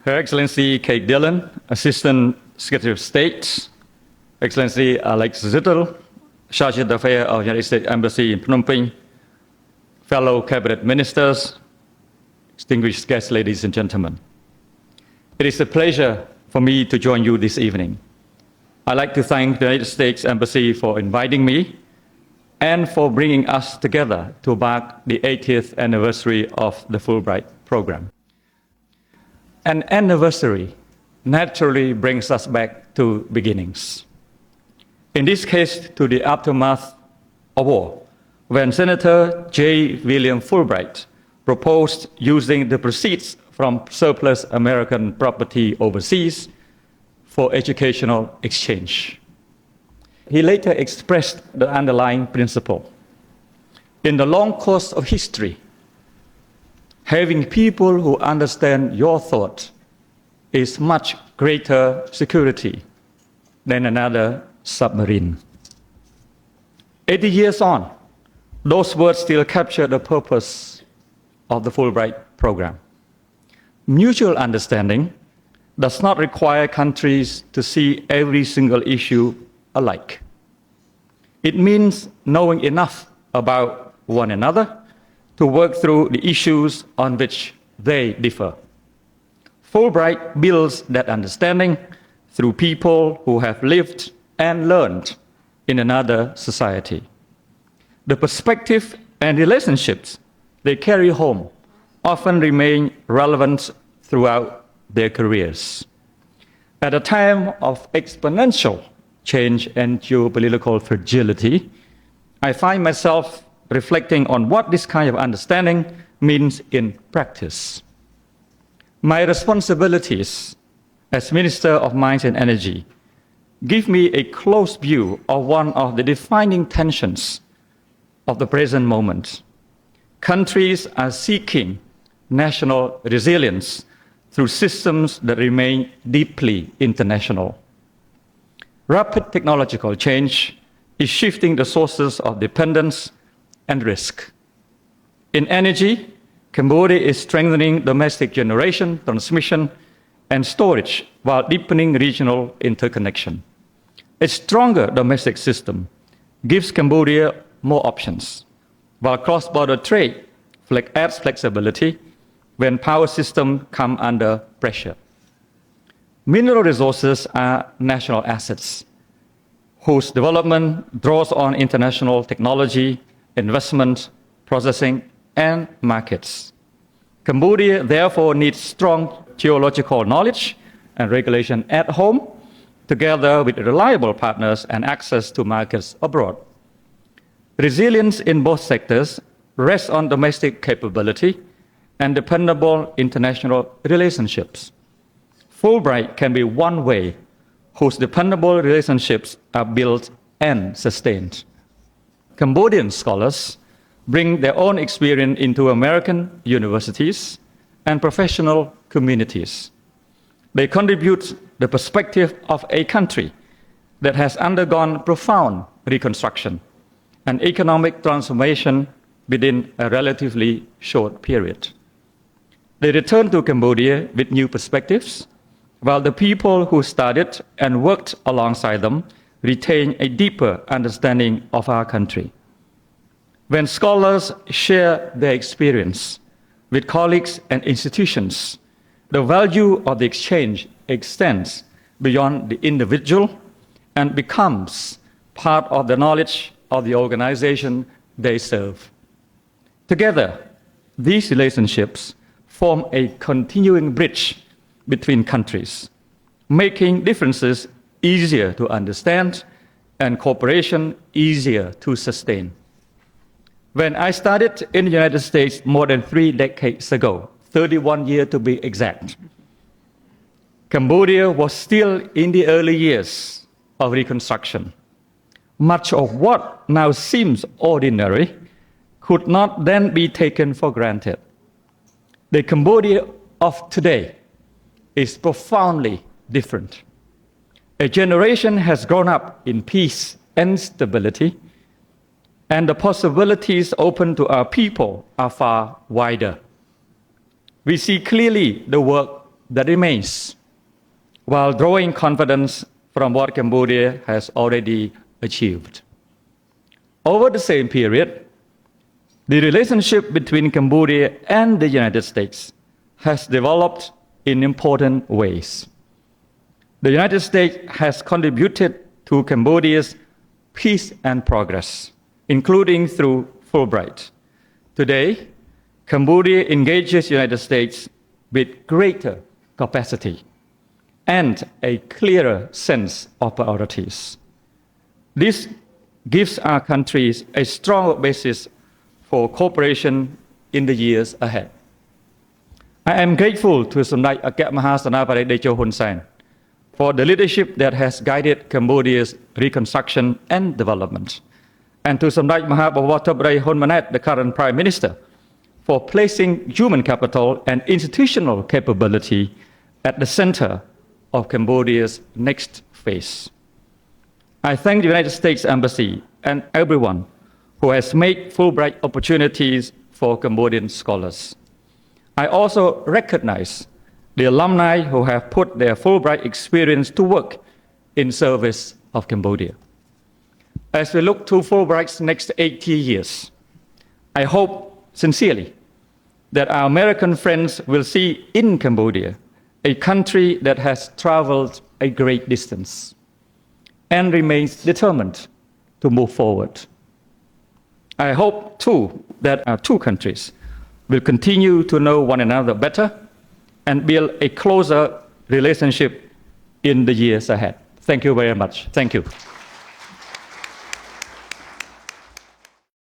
Her Excellency Cate Dillon, Assistant Secretary of State, Excellency Alex Zittel, Charge d'Affaires of the United States Embassy in Phnom Penh, fellow cabinet ministers, distinguished guests, ladies and gentlemen. It is a pleasure for me to join you this evening. I'd like to thank the United States Embassy for inviting me and for bringing us together to mark the 80th anniversary of the Fulbright program. An anniversary naturally brings us back to beginnings. In this case, to the aftermath of war, when Senator J. William Fulbright proposed using the proceeds from surplus American property overseas for educational exchange. He later expressed the underlying principle. In the long course of history, having people who understand your thought is much greater security than another submarine. 80 years on, those words still capture the purpose of the Fulbright program. Mutual understanding does not require countries to see every single issue alike. It means knowing enough about one another to work through the issues on which they differ. Fulbright builds that understanding through people who have lived and learned in another society. The perspective and relationships they carry home often remain relevant throughout their careers. At a time of exponential change and geopolitical fragility, I find myself reflecting on what this kind of understanding means in practice. My responsibilities as Minister of Mines and Energy give me a close view of one of the defining tensions of the present moment. Countries are seeking national resilience through systems that remain deeply international. Rapid technological change is shifting the sources of dependence and risk. In energy, Cambodia is strengthening domestic generation, transmission, and storage while deepening regional interconnection. A stronger domestic system gives Cambodia more options, while cross-border trade adds flexibility when power systems come under pressure. Mineral resources are national assets whose development draws on international technology, investment, processing, and markets. Cambodia therefore needs strong geological knowledge and regulation at home, together with reliable partners and access to markets abroad. Resilience in both sectors rests on domestic capability and dependable international relationships. Fulbright can be one way whose dependable relationships are built and sustained. Cambodian scholars bring their own experience into American universities and professional communities. They contribute the perspective of a country that has undergone profound reconstruction and economic transformation within a relatively short period. They return to Cambodia with new perspectives, while the people who studied and worked alongside them retain a deeper understanding of our country. When scholars share their experience with colleagues and institutions, the value of the exchange extends beyond the individual and becomes part of the knowledge of the organization they serve. Together, these relationships form a continuing bridge between countries, making differences easier to understand and cooperation easier to sustain. When I started in the United States more than 3 decades ago, 31 years to be exact, Cambodia was still in the early years of reconstruction. Much of what now seems ordinary could not then be taken for granted. The Cambodia of today is profoundly different. A generation has grown up in peace and stability, and the possibilities open to our people are far wider. We see clearly the work that remains, while drawing confidence from what Cambodia has already achieved. Over the same period, the relationship between Cambodia and the United States has developed in important ways. The United States has contributed to Cambodia's peace and progress, including through Fulbright. Today, Cambodia engages the United States with greater capacity and a clearer sense of priorities. This gives our countries a stronger basis for cooperation in the years ahead. I am grateful to Samdech Akek Mahasanapare Techo Hun Sen for the leadership that has guided Cambodia's reconstruction and development, and to Samdech Mahabawattabray Hun Manet, the current Prime Minister, for placing human capital and institutional capability at the center of Cambodia's next phase. I thank the United States Embassy and everyone who has made Fulbright opportunities for Cambodian scholars. I also recognize the alumni who have put their Fulbright experience to work in service of Cambodia. As we look to Fulbright's next 80 years, I hope sincerely that our American friends will see in Cambodia a country that has traveled a great distance and remains determined to move forward. I hope, too, that our two countries will continue to know one another better and build a closer relationship in the years ahead. Thank you very much. Thank you.